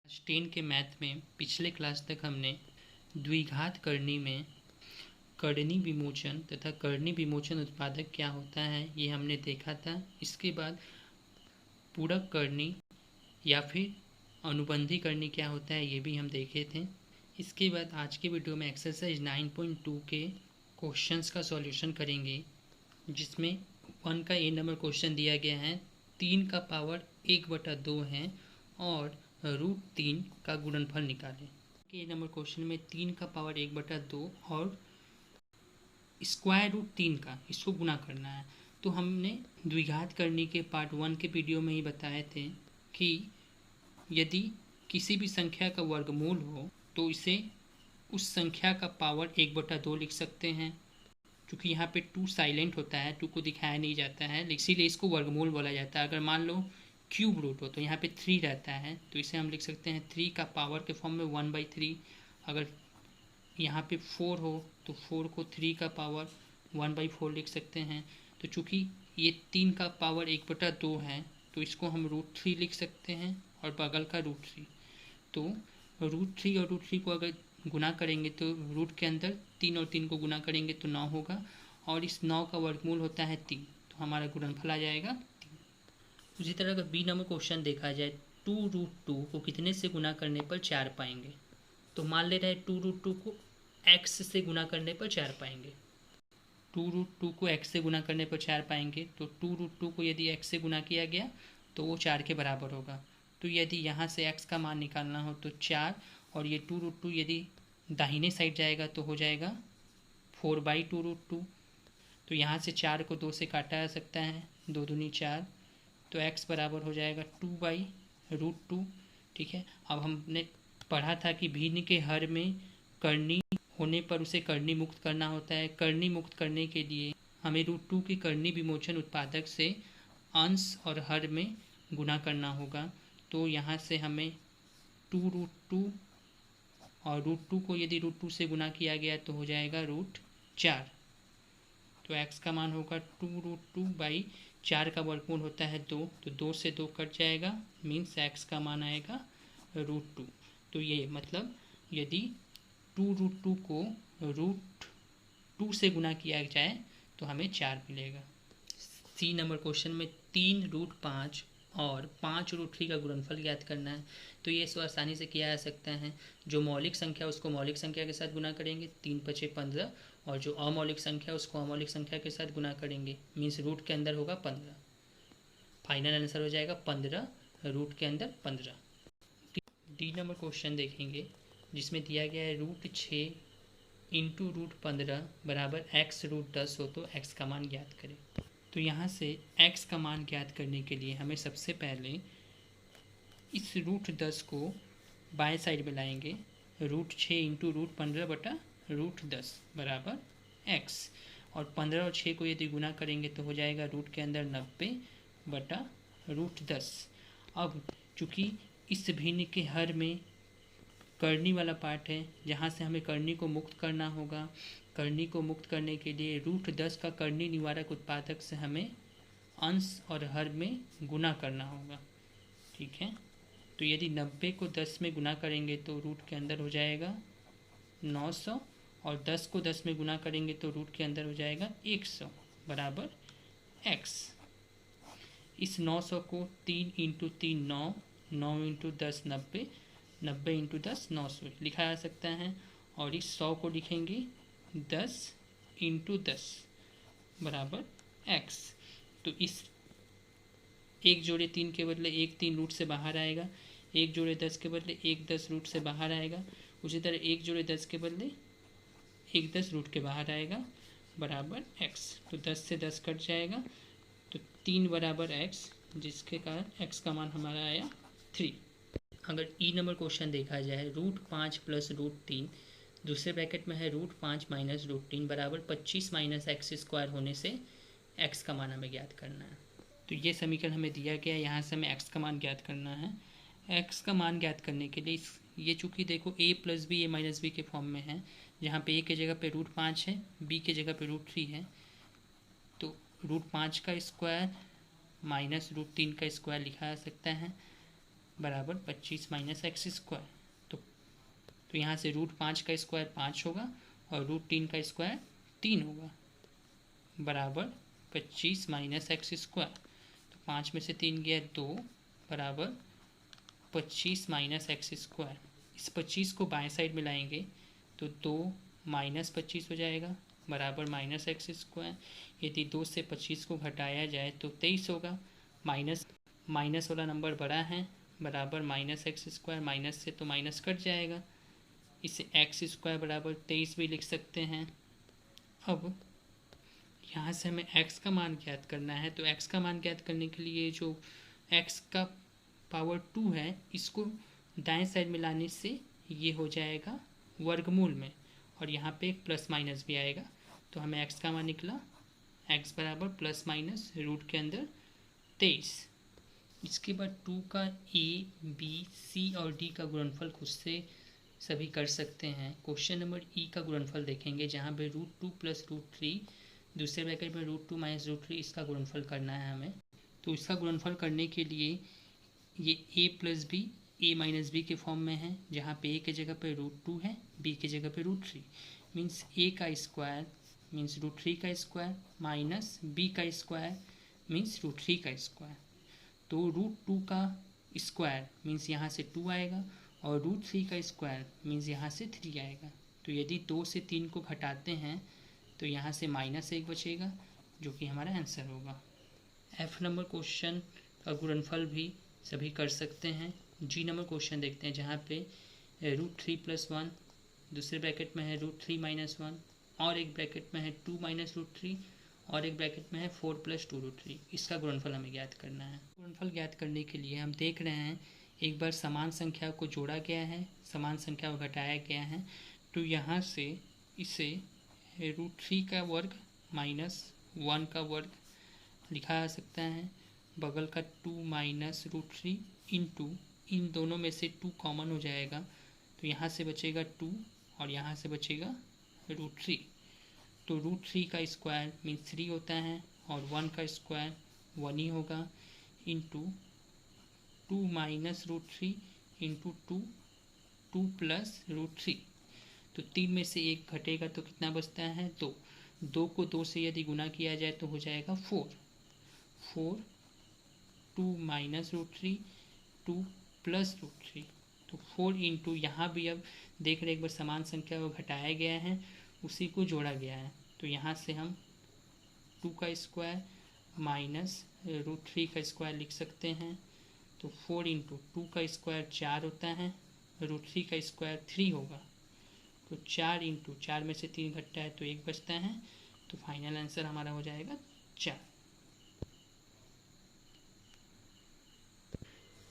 10 के मैथ में पिछले क्लास तक हमने द्विघात करनी में कर्णी विमोचन तथा कर्णी विमोचन उत्पादक क्या होता है ये हमने देखा था। इसके बाद पूरक कर्णी या फिर अनुबंधी कर्णी क्या होता है ये भी हम देखे थे। इसके बाद आज के वीडियो में एक्सरसाइज 9.2 के क्वेश्चंस का सॉल्यूशन करेंगे, जिसमें 1 का ए नंबर क्वेश्चन दिया गया है। 3 का पावर 1/2 है और √3 का गुणनफल निकालें। ए नंबर क्वेश्चन में 3 का पावर 1/2 और √3 का इसको गुना करना है। तो हमने द्विघात करने के पार्ट 1 के वीडियो में ही बताए थे कि यदि किसी भी संख्या का वर्गमूल हो तो इसे उस संख्या का पावर 1/2 लिख सकते हैं। क्योंकि यहाँ पे 2 साइलेंट होता है, 2 को दिखाया नहीं जाता है, इसीलिए इसको वर्गमूल बोला जाता है। अगर मान लो क्यूब रूट हो तो यहाँ पे 3 रहता है, तो इसे हम लिख सकते हैं 3 का पावर के फॉर्म में 1/3। अगर यहाँ पे 4 हो तो 4 को 3 का पावर 1/4 लिख सकते हैं। तो चूँकि ये 3 का पावर 1/2 है तो इसको हम √3 लिख सकते हैं और बगल का √3। तो √3 और √3 को अगर गुना करेंगे तो रूट के अंदर 3 और 3 को गुना करेंगे तो 9 होगा, और इस 9 का वर्गमूल होता है 3, तो हमारा गुणनफल आ जाएगा 3। उसी तरह अगर बी नंबर क्वेश्चन देखा जाए, 2√2 को कितने से गुना करने पर 4 पाएंगे। तो मान ले रहे हैं 2√2 को x से गुना करने पर 4 पाएंगे। 2√2 को x से गुना करने पर 4 पाएंगे, तो 2√2 को यदि x से गुना किया गया तो वो 4 के बराबर होगा। तो यदि यहाँ से x का मान निकालना हो तो 4, और ये 2√2 यदि दाहिने साइड जाएगा तो हो जाएगा 4/2√2। तो यहाँ से 4 को 2 से काटा जा सकता है, 2 दूनी 4, तो x बराबर हो जाएगा 2/√2। ठीक है। अब हमने पढ़ा था कि भिन्न के हर में कर्णी होने पर उसे कर्णी मुक्त करना होता है। कर्णी मुक्त करने के लिए हमें √2 के कर्णी विमोचन उत्पादक से अंश और हर में गुना करना होगा। तो यहाँ से हमें 2√2 और √2 को यदि √2 से गुना किया गया तो हो जाएगा √4। तो x का मान होगा 2√2/4 का वर्गमूल होता है 2, तो 2 से 2 कट जाएगा, मीन्स x का मान आएगा √2। तो ये मतलब यदि 2√2 को √2 से गुना किया जाए तो हमें 4 मिलेगा। सी नंबर क्वेश्चन में 3√5 और 5√3 का गुणनफल ज्ञात करना है। तो ये इसको आसानी से किया जा सकता है। जो मौलिक संख्या उसको मौलिक संख्या के साथ गुना करेंगे, 3×5 = 15, और जो अमौलिक संख्या उसको अमौलिक संख्या के साथ गुना करेंगे, मीन्स रूट के अंदर होगा 15। फाइनल आंसर हो जाएगा 15, रूट के अंदर 15। डी नंबर क्वेश्चन देखेंगे, जिसमें दिया गया है √6 × √15 बराबर x√10 हो तो x का मान ज्ञात करें। तो यहाँ से x का मान ज्ञात करने के लिए हमें सबसे पहले इस √10 को बाएं साइड में लाएंगे। √6 × √15/√10 बराबर x, और 15 और 6 को यदि गुना करेंगे तो हो जाएगा रूट के अंदर 90/√10। अब चूँकि इस भिन्न के हर में कर्णी वाला पार्ट है, जहाँ से हमें कर्णी को मुक्त करना होगा। कर्णी को मुक्त करने के लिए √10 का कर्णी निवारक उत्पादक से हमें अंश और हर में गुना करना होगा। ठीक है। तो यदि 90 को 10 में गुना करेंगे तो रूट के अंदर हो जाएगा 900, और 10 को 10 में गुना करेंगे तो रूट के अंदर हो जाएगा 100 बराबर x। इस 900 को 3 × 3 9, 9 × 10 90, 90 × 10 900 लिखा जा सकता है। और इस 100 को लिखेंगे 10 × 10 बराबर x। तो इस 1 जोड़े 3 के बदले 1 3 रूट से बाहर आएगा, 1 जोड़े 10 के बदले 1 10 रूट से बाहर आएगा। उसी तरह 1 जोड़े 10 के बदले 1 10 रूट के बाहर आएगा बराबर x। तो 10 से 10 कट जाएगा, तो 3 बराबर x, जिसके कारण x का मान हमारा आया 3। अगर ई नंबर क्वेश्चन देखा जाए, √5 + √3 दूसरे ब्रैकेट में है √5 - √3 बराबर 25 - x² होने से x का मान हमें ज्ञात करना है। तो ये समीकरण हमें दिया गया है, यहाँ से हमें x का मान ज्ञात करना है। x का मान ज्ञात करने के लिए ये चूँकि देखो a + b a - b के फॉर्म में है, जहाँ पे a के जगह पे √5 है, b के जगह पे √3 है। तो √5 का स्क्वायर - √3 का स्क्वायर लिखा जा सकता है। बराबर 25 माइनस एक्स स्क्वायर। तो यहाँ से √5 का स्क्वायर 5 होगा और √3 का स्क्वायर 3 होगा, बराबर 25 माइनस एक्स स्क्वायर। तो 5 में से 3 गया 2, बराबर 25 माइनस एक्स स्क्वायर। इस 25 को बाएं साइड में लाएंगे तो 2 माइनस 25 हो जाएगा, बराबर माइनस एक्स स्क्वायर। यदि 2 से 25 को घटाया जाए तो 23 होगा, माइनस वाला नंबर बड़ा है, बराबर माइनस एक्स स्क्वायर। माइनस से तो माइनस कट जाएगा, इसे एक्स स्क्वायर बराबर 23 भी लिख सकते हैं। अब यहाँ से हमें x का मान ज्ञात करना है, तो x का मान ज्ञात करने के लिए जो x का पावर 2 है इसको दाएं साइड में लाने से ये हो जाएगा वर्गमूल में, और यहाँ पे एक प्लस माइनस भी आएगा। तो हमें x का मान निकला x बराबर प्लस माइनस रूट के अंदर 23। इसके बाद 2 का a, b, c और d का गुणनफल खुद से सभी कर सकते हैं। क्वेश्चन नंबर ई का गुणनफल देखेंगे, जहाँ पे √2 प्लस √3, दूसरे ब्रैकेट में √2 माइनस √3, इसका गुणनफल करना है हमें। तो इसका गुणनफल करने के लिए ये a plus B, a minus B के फॉर्म में है, जहाँ पे a की जगह पे √2 है, b की जगह पे √3, मीन्स a का स्क्वायर मीन्स √3 का स्क्वायर माइनस b का स्क्वायर मीन्स √3 का स्क्वायर। तो √2 का स्क्वायर मीन्स यहाँ से 2 आएगा और √3 का स्क्वायर मीन्स यहाँ से 3 आएगा। तो यदि 2 से 3 को घटाते हैं तो यहाँ से -1 बचेगा, जो कि हमारा आंसर होगा। F नंबर क्वेश्चन का गुणनफल भी सभी कर सकते हैं। G नंबर क्वेश्चन देखते हैं, जहाँ पे √3 प्लस 1, दूसरे ब्रैकेट में है √3 माइनस 1, और एक ब्रैकेट में है 2 माइनस √3, और एक ब्रैकेट में है 4 प्लस 2√3। इसका गुणनफल हमें ज्ञात करना है। गुणनफल ज्ञात करने के लिए हम देख रहे हैं एक बार समान संख्या को जोड़ा गया है, समान संख्या को घटाया गया है, तो यहाँ से इसे √3 का वर्ग माइनस 1 का वर्ग लिखा जा सकता है। बगल का 2 माइनस √3 इंटू, इन दोनों में से 2 कॉमन हो जाएगा, तो यहाँ से बचेगा 2 और यहाँ से बचेगा √3। तो √3 का स्क्वायर मीन्स 3 होता है और 1 का स्क्वायर 1 ही होगा, इंटू 2 माइनस √3 इंटू 2 प्लस √3। तो 3 में से 1 घटेगा तो कितना बचता है 2। 2 को 2 से यदि गुना किया जाए तो हो जाएगा 4। 2 माइनस √3 2 प्लस √3, तो 4 इंटू, यहाँ भी अब देख रहे एक बार समान संख्या को घटाया गया है, उसी को जोड़ा गया है। तो यहाँ से हम 2 का स्क्वायर माइनस √3 का स्क्वायर लिख सकते हैं। तो 4 इंटू 2 का स्क्वायर 4 होता है, √3 का स्क्वायर 3 होगा। तो 4 इंटू 4 में से 3 घटता है तो 1 बचता है, तो फाइनल आंसर हमारा हो जाएगा 4।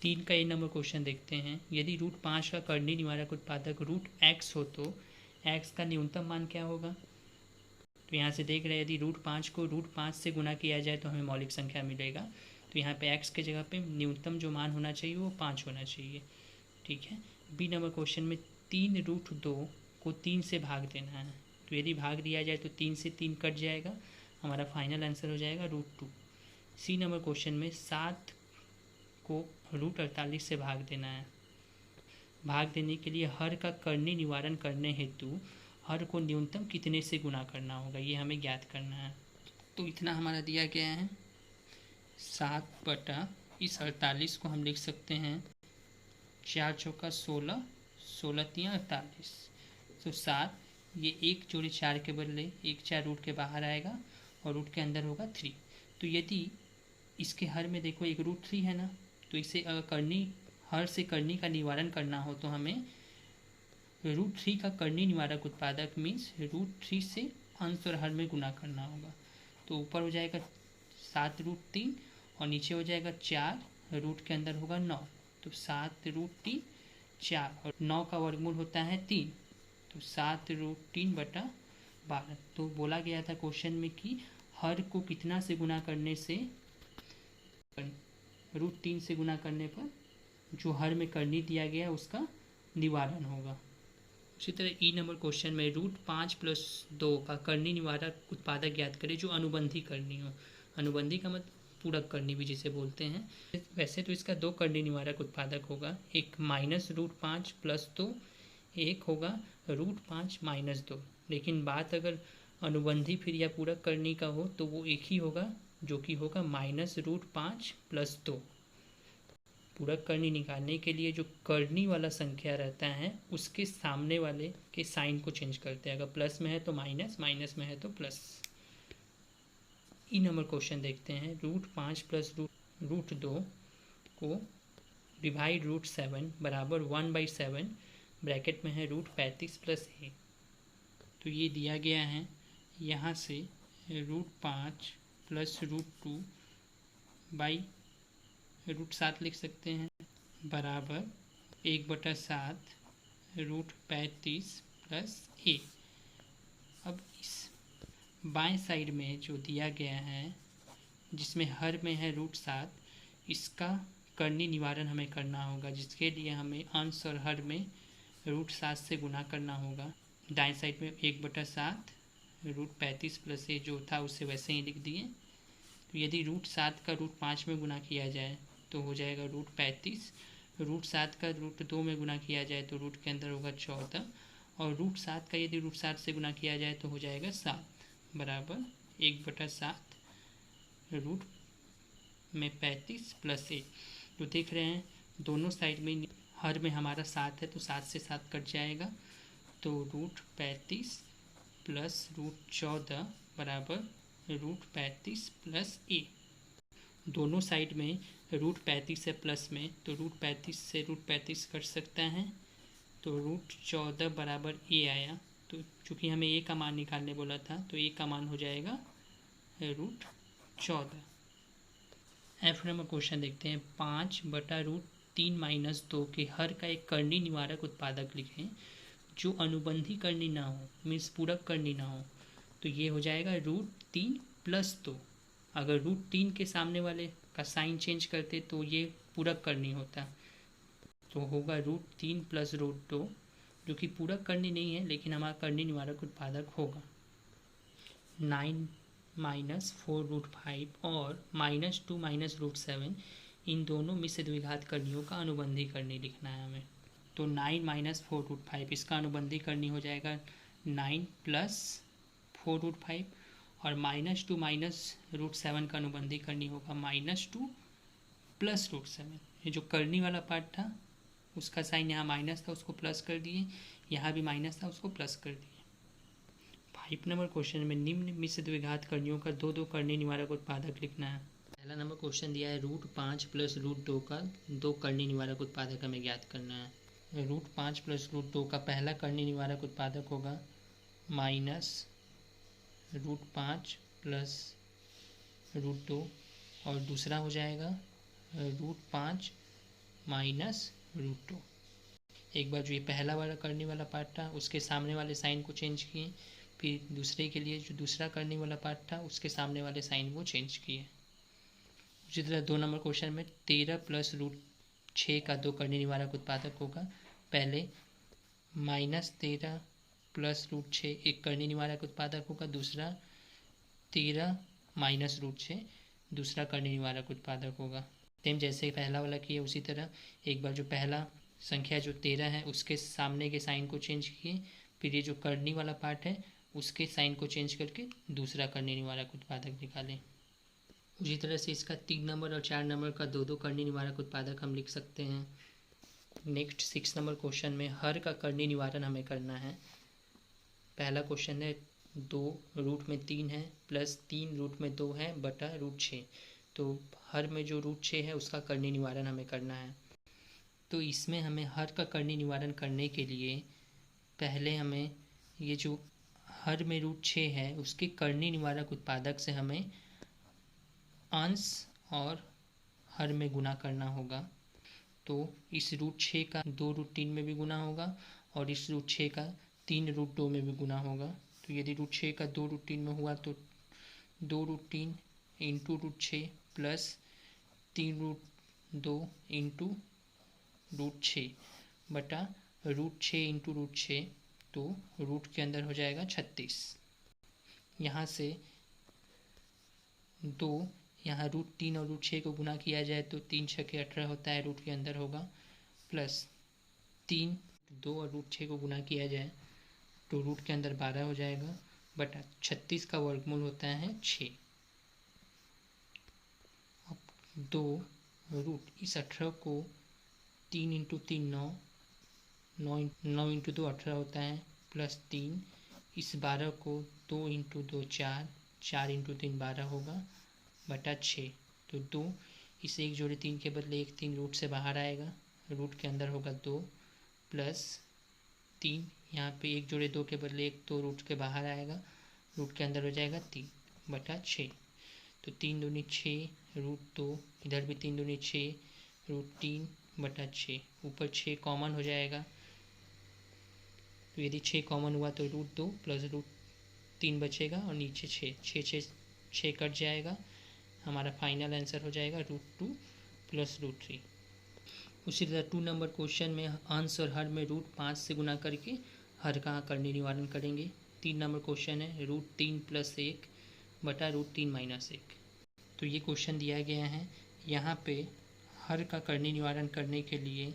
3 का ए नंबर क्वेश्चन देखते हैं, यदि √5 का कर्णीय निवारक उत्पादक √x हो तो x का न्यूनतम मान क्या होगा। तो यहाँ से देख रहे हैं यदि √5 को √5 से गुना किया जाए तो हमें मौलिक संख्या मिलेगा। तो यहाँ पे x के जगह पे न्यूनतम जो मान होना चाहिए वो 5 होना चाहिए, ठीक है। बी नंबर क्वेश्चन में 3√2 को 3 से भाग देना है, तो यदि भाग दिया जाए तो 3 से 3 कट जाएगा, हमारा फाइनल आंसर हो जाएगा √2। सी नंबर क्वेश्चन में 7 को √48 से भाग देना है। भाग देने के लिए हर का कर्णीय निवारण करने हेतु हर को न्यूनतम कितने से गुना करना होगा, ये हमें ज्ञात करना है। तो इतना हमारा दिया गया है 7 बटा इस 48 को हम लिख सकते हैं 4 चौका 16, 16 तियाँ 48। तो 7, ये 1 जोड़े 4 के बदले 1 4 रूट के बाहर आएगा और रूट के अंदर होगा 3। तो यदि इसके हर में देखो एक √3 है ना, तो इसे कर्णीय हर से कर्णीय का निवारण करना हो तो हमें √3 का कर्णीय निवारक उत्पादक मीन्स √3 से अंश और हर में गुना करना होगा। तो ऊपर हो जाएगा 7√3 और नीचे हो जाएगा 4, रूट के अंदर होगा 9। तो 7√3 4 और 9 का वर्गमूल होता है 3, तो 7√3 बटा 12। तो बोला गया था क्वेश्चन में कि हर को कितना से गुना करने से, √3 से गुना करने पर जो हर में कर्णीय दिया गया उसका निवारण होगा। उसी तरह ई नंबर क्वेश्चन में √5 + 2 का कर्णीय निवारक उत्पादक ज्ञात करें जो अनुबंधी कर्णीय हो। अनुबंधी का मतलब पूरक करनी भी जिसे बोलते हैं। वैसे तो इसका 2 करनी निवारक उत्पादक होगा, एक -√5 + 2, एक होगा √5 - 2। लेकिन बात अगर अनुबंधी फिर या पूरक करनी का हो तो वो एक ही होगा, जो कि होगा -√5 + 2। पूरक करनी निकालने के लिए जो करनी वाला संख्या रहता है उसके सामने वाले के साइन को चेंज करते हैं। अगर प्लस में है तो माइनस, माइनस में है तो प्लस। ई नंबर क्वेश्चन देखते हैं। √5 + √2 को डिवाइड √7 बराबर 1/7 ब्रैकेट में है √35 + a। तो ये दिया गया है। यहाँ से √5 + √2 बाई √7 लिख सकते हैं, बराबर 1/7 √35 + a। अब इस बाएं साइड में जो दिया गया है जिसमें हर में है √7, इसका करनी निवारण हमें करना होगा, जिसके लिए हमें अंश और हर में √7 से गुना करना होगा। दाएं साइड में 1/7 √35 + a जो था उसे वैसे ही लिख दिए। तो यदि √7 का √5 में गुना किया जाए तो हो जाएगा √35, √7 का √2 में गुना किया जाए तो रूट के अंदर होगा 14, और √7 का यदि √7 से गुना किया जाए तो हो जाएगा 7, बराबर 1/7 रूट में 35 + a। तो देख रहे हैं दोनों साइड में हर में हमारा 7 है तो 7 से 7 कट जाएगा, तो √35 + √14 बराबर √35 + a। दोनों साइड में √35 है प्लस में, तो √35 से √35 कट सकता है, तो √14 बराबर a आया। तो चूँकि हमें a का मान निकालने बोला था तो a का मान हो जाएगा √14। एफ नंबर क्वेश्चन देखते हैं। 5/√3 - 2 के हर का एक करनी निवारक उत्पादक लिखें जो अनुबंधी करनी ना हो, मीन्स पूरक करनी ना हो। तो ये हो जाएगा √3 + 2। अगर √3 के सामने वाले का साइन चेंज करते तो ये पूरक करनी होता, तो होगा √3 + √2, जो कि पूरक करनी नहीं है लेकिन हमारा करनी निवारक उत्पादक होगा। 9 - 4√5 और -2 - √7 इन दोनों मिश्र द्विघात करनियों का अनुबंधी करनी लिखना है हमें। तो 9 - 4√5 इसका अनुबंधी करनी हो जाएगा 9 + 4√5, और -2 - √7 का अनुबंधी करनी होगा -2 + √7। ये जो करनी वाला पार्ट था उसका साइन यहाँ माइनस था, उसको प्लस कर दिए, यहाँ भी माइनस था, उसको प्लस कर दिए। 5 नंबर क्वेश्चन में निम्न मिश्र द्विघात करनियों का 2 करनी निवारक उत्पादक लिखना है। पहला नंबर क्वेश्चन दिया है √5 + √2 का 2 करनी निवारक उत्पादक हमें ज्ञात करना है। √5 + √2 का पहला करनी निवारक उत्पादक होगा -√5 + √2, और दूसरा हो जाएगा √5 - √2। एक बार जो ये पहला वाला करने वाला पार्ट था उसके सामने वाले साइन को चेंज किए, फिर दूसरे के लिए जो दूसरा करने वाला पार्ट था उसके सामने वाले साइन को चेंज किए। उसी तरह 2 नंबर क्वेश्चन में 13 + √6 का 2 करनी निवारक उत्पादक होगा। पहले -13 + √6 एक करनी निवारक उत्पादक होगा, दूसरा 13 - √6 दूसरा करनी निवारक उत्पादक होगा। सेम जैसे पहला वाला किया उसी तरह एक बार जो पहला संख्या जो 13 है उसके सामने के साइन को चेंज किए, फिर ये जो करनी वाला पार्ट है उसके साइन को चेंज करके दूसरा करनी निवारक उत्पादक निकालें। उसी तरह से इसका 3 नंबर और 4 नंबर का 2 करनी निवारक उत्पादक हम लिख सकते हैं। नेक्स्ट 6 नंबर क्वेश्चन में हर का करनी निवारण हमें करना है। पहला क्वेश्चन है 2 रूट में 3 है प्लस 3 रूट में 2 है बटा √6। तो हर में जो √6 है उसका करनी निवारण हमें करना है। तो इसमें हमें हर का करनी निवारण करने के लिए पहले हमें ये जो हर में √6 है उसके करनी निवारक उत्पादक से हमें अंश और हर में गुना करना होगा। तो इस √6 का 2 √3 में भी गुना होगा और इस √6 का 3 √2 में भी गुना होगा। तो यदि √6 का 2 √3 में हुआ तो 2 √3 इंटू √6 प्लस 3 √2 इंटू √6 बटा √6 इंटू √6, तो रूट के अंदर हो जाएगा 36। यहाँ से 2 यहाँ √3 और √6 को गुना किया जाए तो 3 छक्के 18 होता है, रूट के अंदर होगा, प्लस 3 2 और √6 को गुना किया जाए तो रूट के अंदर 12 हो जाएगा, बटा 36 का वर्गमूल होता है 6। अब 2 रूट इस 18 को 3 इंटू 3 9 9 इंटू 2 18 होता है, प्लस 3 इस 12 को 2 इंटू 2 4 4 इंटू 3 12 होगा, बटा 6। तो 2 इस एक जोड़े 3 के बदले 1 3 रूट से बाहर आएगा, रूट के अंदर होगा 2, प्लस 3 यहाँ पे 1 जोड़े 2 के बदले 1 2 रूट के बाहर आएगा, रूट के अंदर हो जाएगा 3 बटा 6। तो 3 दूनी 6 √2, इधर भी 3 दूनी 6 √3 बटा 6, ऊपर 6 कॉमन हो जाएगा, तो यदि 6 कॉमन हुआ तो √2 प्लस √3 बचेगा और नीचे 6 कट जाएगा, हमारा फाइनल आंसर हो जाएगा √2 प्लस √3। उसी तरह 2 नंबर क्वेश्चन में अंश और हर में √5 से गुना करके हर का करनी निवारण करेंगे। 3 नंबर क्वेश्चन है √3 प्लस 1 बटा √3 माइनस 1। तो ये क्वेश्चन दिया गया है, यहाँ पे हर का करनी निवारण करने के लिए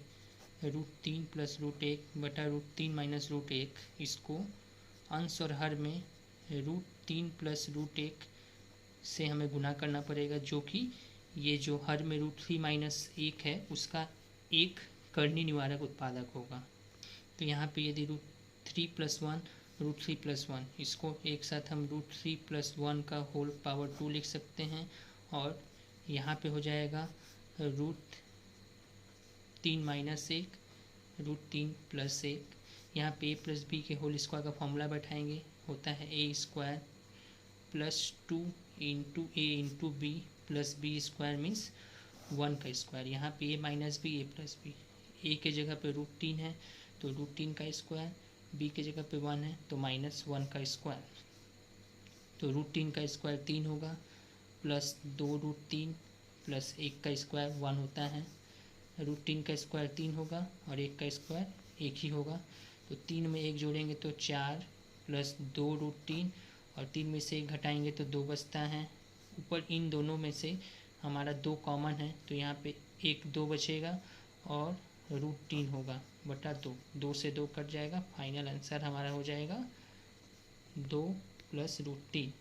√3 प्लस √1 बटा √3 माइनस √1, इसको अंश और हर में √3 प्लस √1 से हमें गुना करना पड़ेगा, जो कि ये जो हर में √3 माइनस 1 है उसका एक करनी निवारक उत्पादक होगा। तो यहाँ पे यदि √3 प्लस 1 √3 प्लस 1, इसको एक साथ हम √3 प्लस 1 का होल पावर 2 लिख सकते हैं, और यहाँ पे हो जाएगा √3 माइनस 1 √3 प्लस 1। यहाँ पे a प्लस बी के होल स्क्वायर का फॉर्मूला बैठाएंगे, होता है a² plus 2 into A into B plus B square means 1 का स्क्वायर। यहाँ पे a minus B a plus B, a के जगह पे √3 है तो √3 का स्क्वायर, b के जगह पे 1 है तो माइनस 1 का स्क्वायर, तो √3 का स्क्वायर 3 होगा, प्लस 2 √3 प्लस 1 का स्क्वायर 1 होता है, √3 का स्क्वायर 3 होगा और 1 का स्क्वायर 1 ही होगा, तो 3 में 1 जोड़ेंगे तो 4 प्लस 2 √3 और 3 में से 1 घटाएंगे तो 2 बचता है, ऊपर इन दोनों में से हमारा 2 कॉमन है तो यहाँ पे 1 2 बचेगा और √3 होगा बटा 2, 2 से 2 कट जाएगा, फाइनल आंसर हमारा हो जाएगा 2 प्लस √3।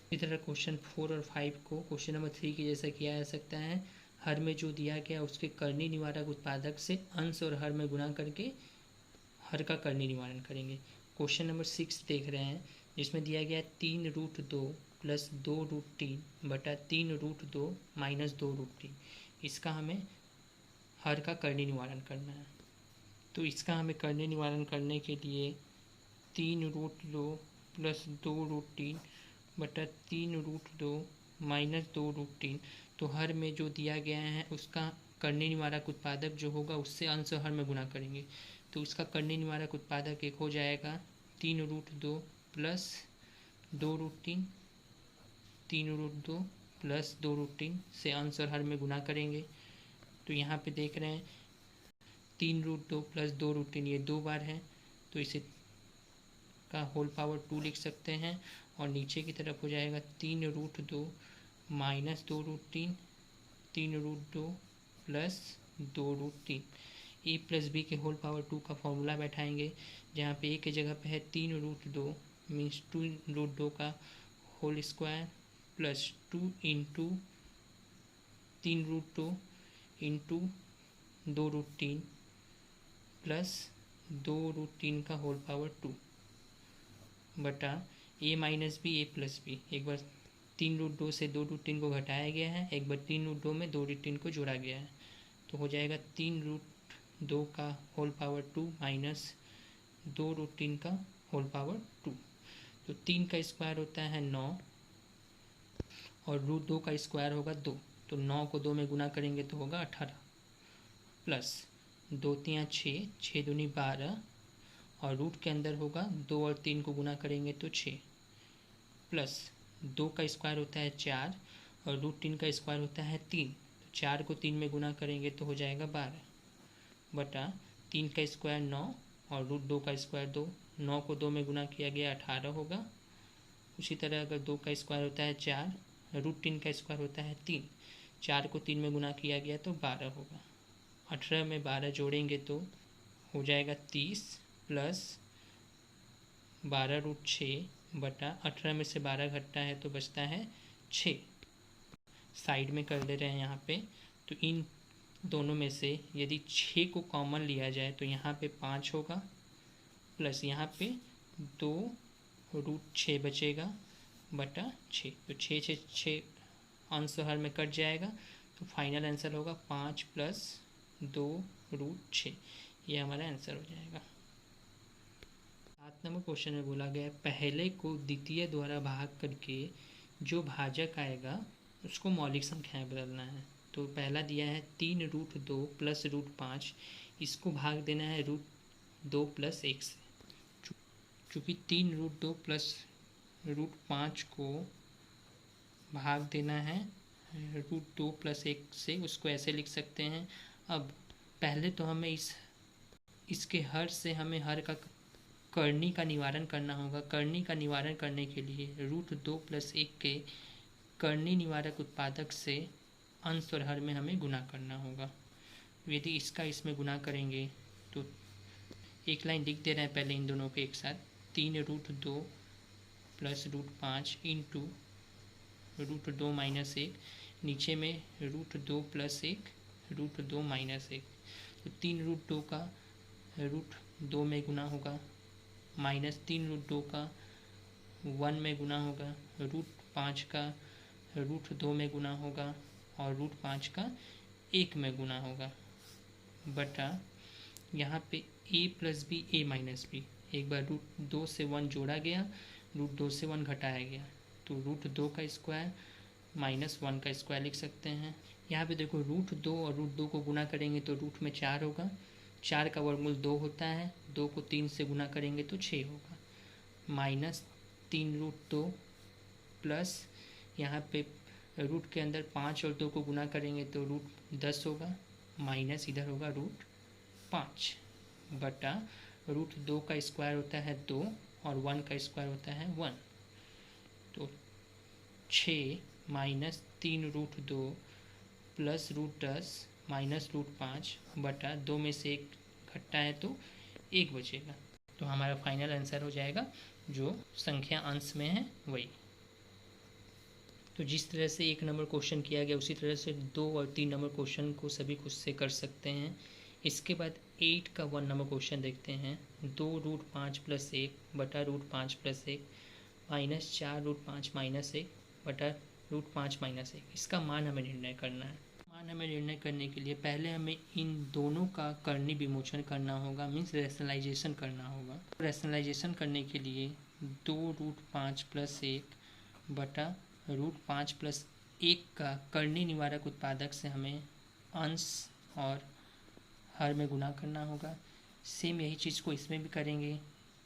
इसी तरह क्वेश्चन 4 और 5 को क्वेश्चन नंबर 3 के जैसा किया जा सकता है, हर में जो दिया गया उसके करनी निवारक उत्पादक से अंश और हर में गुना करके हर का करनी निवारण करेंगे। क्वेश्चन नंबर 6 देख रहे हैं, जिसमें दिया गया 3√2 प्लस 2 √3 बटा 3√2 माइनस 2 √3, इसका हमें हर का करनी निवारण करना है। तो इसका हमें करनी निवारण करने के लिए 3√2 प्लस 2 √3 बटा 3√2 माइनस 2 √3, तो हर में जो दिया गया है उसका करनी निवारक उत्पादक जो होगा उससे अंश और हर में गुना करेंगे, तो उसका करनी निवारक उत्पादक एक हो जाएगा 3√2 प्लस 2 √3, 3√2 प्लस 2 √3 से अंश और हर में गुना करेंगे, तो यहाँ पे देख रहे हैं 3√2 प्लस 2 √3 ये 2 बार है तो इसे का होल पावर 2 लिख सकते हैं, और नीचे की तरफ हो जाएगा 3√2 माइनस 2 √3, 3√2 प्लस 2 √3। ए प्लस बी के होल पावर 2 का फॉर्मूला बैठाएंगे, जहाँ पे ए के जगह पे है 3√2 मीन्स 2√2 का whole square plus 2 into 3√2 into 2 √3 plus 2 √3 का होल पावर 2 बटा a minus B a plus B. एक बार 3√2 से 2 √3 को घटाया गया है, एक बार 3√2 में 2 √3 को जोड़ा गया है, तो हो जाएगा 3√2 का होल पावर 2 माइनस 2 √3 का होल पावर 2। तो 3 का स्क्वायर होता है 9 और √2 का स्क्वायर होगा 2, तो 9 को 2 में गुना करेंगे तो होगा 18 प्लस 2 3 6, 6 दूनी 12 और रूट के अंदर होगा 2 और 3 को गुना करेंगे तो 6 प्लस 2 का स्क्वायर होता है 4 और √3 का स्क्वायर होता है 3, तो 4 को 3 में गुना करेंगे तो हो जाएगा 12 बटा 3 का स्क्वायर 9 और √2 का स्क्वायर 2, 9 को 2 में गुना किया गया 18 होगा। उसी तरह अगर 2 का स्क्वायर होता है 4, √3 का स्क्वायर होता है 3, 4 को 3 में गुना किया गया तो 12 होगा। 18 में 12 जोड़ेंगे तो हो जाएगा 30 प्लस 12√6 बटा 18 में से 12 घटता है तो बचता है 6। साइड में कर ले रहे हैं यहाँ पे। तो इन दोनों में से यदि 6 को कॉमन लिया जाए तो यहाँ पे 5 होगा प्लस यहाँ पे 2√6 बचेगा बटा 6। तो 6 अंश हर में कट जाएगा तो फाइनल आंसर होगा 5 प्लस 2√6। ये हमारा आंसर हो जाएगा। 7 नंबर क्वेश्चन में बोला गया पहले को द्वितीय द्वारा भाग करके जो भाजक आएगा उसको मौलिक संख्याएं बदलना है। तो पहला दिया है 3√2 प्लस √5, इसको भाग देना है √2 प्लस 1 से। चूँकि 3√2 प्लस √5 को भाग देना है √2 प्लस 1 से, उसको ऐसे लिख सकते हैं। अब पहले तो हमें इसके हर से हमें हर का करनी का निवारण करना होगा। करनी का निवारण करने के लिए √2 प्लस 1 के करनी निवारक उत्पादक से अंश और हर में हमें गुना करना होगा। यदि इसका इसमें गुना करेंगे तो एक लाइन लिख दे रहे हैं पहले इन दोनों के एक साथ, 3√2 प्लस √5 इंटू √2 माइनस 1, नीचे में √2 प्लस 1 √2 माइनस 1। तो 3√2 का √2 में गुना होगा, माइनस 3√2 का 1 में गुना होगा, √5 का √2 में गुना होगा और √5 का 1 में गुना होगा बटा यहाँ पे a plus B a minus B. एक बार √2 से 1 जोड़ा गया, √2 से 1 घटाया गया तो √2 का स्क्वायर माइनस 1 का स्क्वायर लिख सकते हैं। यहाँ पे देखो √2 और √2 को गुना करेंगे तो रूट में 4 होगा, 4 का वर्गमूल 2 होता है, 2 को 3 से गुना करेंगे तो 6 होगा, माइनस 3√2 प्लस यहाँ पे रूट के अंदर 5 और 2 को गुना करेंगे तो √10 होगा, माइनस इधर होगा √5 बटा √2 का स्क्वायर होता है 2 और 1 का स्क्वायर होता है 1। तो 6 माइनस 3√2 प्लस √10 माइनस √5 बटा 2 में से 1 घटता है तो 1 बचेगा। तो हमारा फाइनल आंसर हो जाएगा जो संख्या अंश में है वही। तो जिस तरह से 1 नंबर क्वेश्चन किया गया उसी तरह से 2 और 3 नंबर क्वेश्चन को सभी खुद से कर सकते हैं। इसके बाद 8 का 1 नंबर क्वेश्चन देखते हैं। 2√5 प्लस 1 बटा √5 प्लस 1 माइनस 4√5 माइनस 1 बटा √5 माइनस 1। इसका मान हमें निर्णय करना है। मान हमें निर्णय करने के लिए पहले हमें इन दोनों का करनी विमोचन करना होगा, मीन्स रैशनलाइजेशन करना होगा। रैशनलाइजेशन करने के लिए 2√5 प्लस 1 बटा √5 प्लस 1 का करनी निवारक उत्पादक से हमें अंश और हर में गुना करना होगा। सेम यही चीज़ को इसमें भी करेंगे।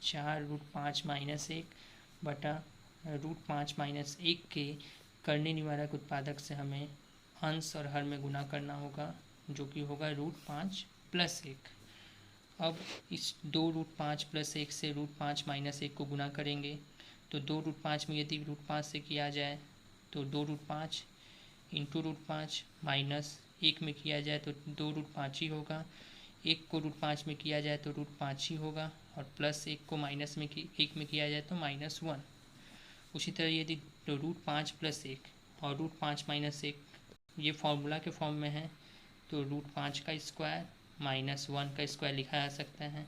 4√5 माइनस 1 बटा √5 माइनस 1 के करनी निवारक उत्पादक से हमें अंश और हर में गुना करना होगा, जो कि होगा √5 प्लस 1। अब इस 2√5 प्लस 1 से √5 माइनस 1 को गुना करेंगे तो 2√5 में यदि √5 से किया जाए तो 2√5 इंटू √5 माइनस 1 में किया जाए तो 2√5 ही होगा, 1 को √5 में किया जाए तो √5 ही होगा और प्लस 1 को माइनस में 1 में किया जाए तो -1। उसी तरह यदि √5 प्लस 1 और √5 माइनस 1 ये फॉर्मूला के फॉर्म में है तो √5 का स्क्वायर -1 का स्क्वायर लिखा जा सकता है।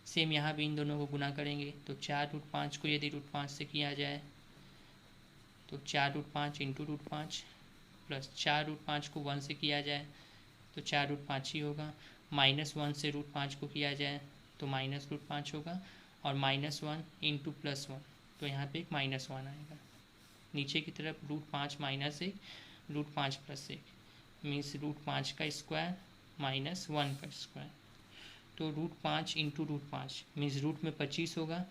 सेम यहाँ भी इन दोनों को गुना करेंगे तो 4√5 को यदि √5 से किया जाए तो 4√5 इंटू √5 प्लस 4√5 को 1 से किया जाए तो 4√5 ही होगा, -1 से √5 को किया जाए तो -√5 होगा और -1 इंटू +1 तो यहाँ पे एक -1 आएगा। नीचे की तरफ √5 माइनस 1 √5 प्लस 1 मीन्स √5 का स्क्वायर -1 का स्क्वायर। तो √5 इंटू √5 मीन्स रूट में 25 होगा,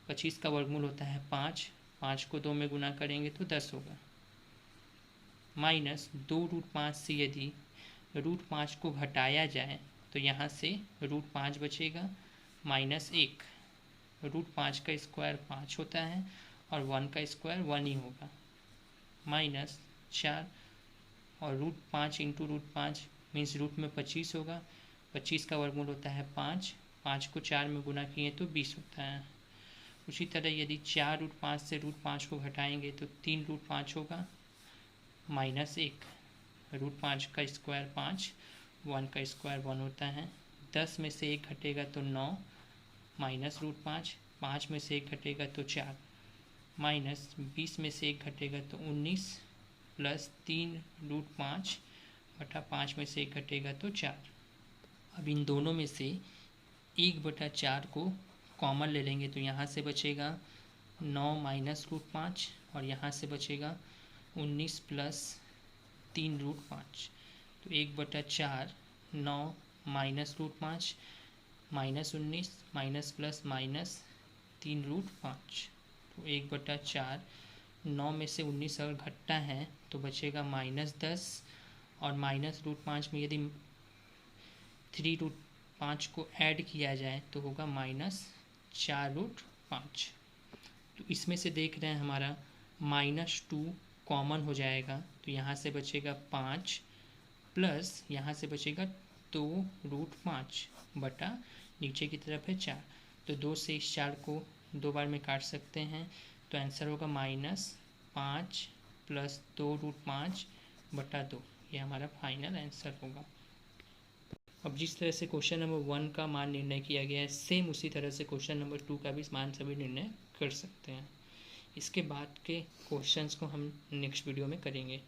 25 का वर्गमूल होता है 5, 5 को 2 में गुना करेंगे तो 10 होगा, माइनस 2√5 से यदि √5 को घटाया जाए तो यहाँ से √5 बचेगा -1। √5 का स्क्वायर 5 होता है और 1 का स्क्वायर 1 ही होगा, माइनस 4 और √5 इंटू √5 मीन्स रूट में 25 होगा। 25 का वर्गमूल होता है 5, 5 को 4 में गुना किए तो 20 होता है। उसी तरह यदि 4√5 से √5 को घटाएंगे तो 3√5 होगा माइनस 1, √5 का स्क्वायर 5, 1 का स्क्वायर 1 होता है। 10 में से 1 घटेगा तो 9 माइनस √5, 5 में से 1 घटेगा तो 4 माइनस 20 में से 1 घटेगा तो 19 प्लस 3√5 बटा 5 में से 1 घटेगा तो 4। अब इन दोनों में से 1/4 को कॉमन ले लेंगे तो यहाँ से बचेगा 9 माइनस √5 और यहाँ से बचेगा 19 प्लस 3√5। तो 1/4 9 minus √5 minus 19 minus plus minus 3√5। तो 1/4 9 में से 19 अगर घटता है तो बचेगा -10 और माइनस √5 में यदि 3√5 को ऐड किया जाए तो होगा -4√5। तो इसमें से देख रहे हैं हमारा -2 कॉमन हो जाएगा तो यहाँ से बचेगा 5 प्लस यहाँ से बचेगा 2√5 बटा नीचे की तरफ है 4। तो 2 से इस 4 को 2 बार में काट सकते हैं तो आंसर होगा -5 प्लस 2√5 बटा 2। ये हमारा फाइनल आंसर होगा। अब जिस तरह से क्वेश्चन नंबर 1 का मान निर्णय किया गया है सेम उसी तरह से क्वेश्चन नंबर 2 का भी मान सभी निर्णय कर सकते हैं। इसके बाद के क्वेश्चंस को हम नेक्स्ट वीडियो में करेंगे।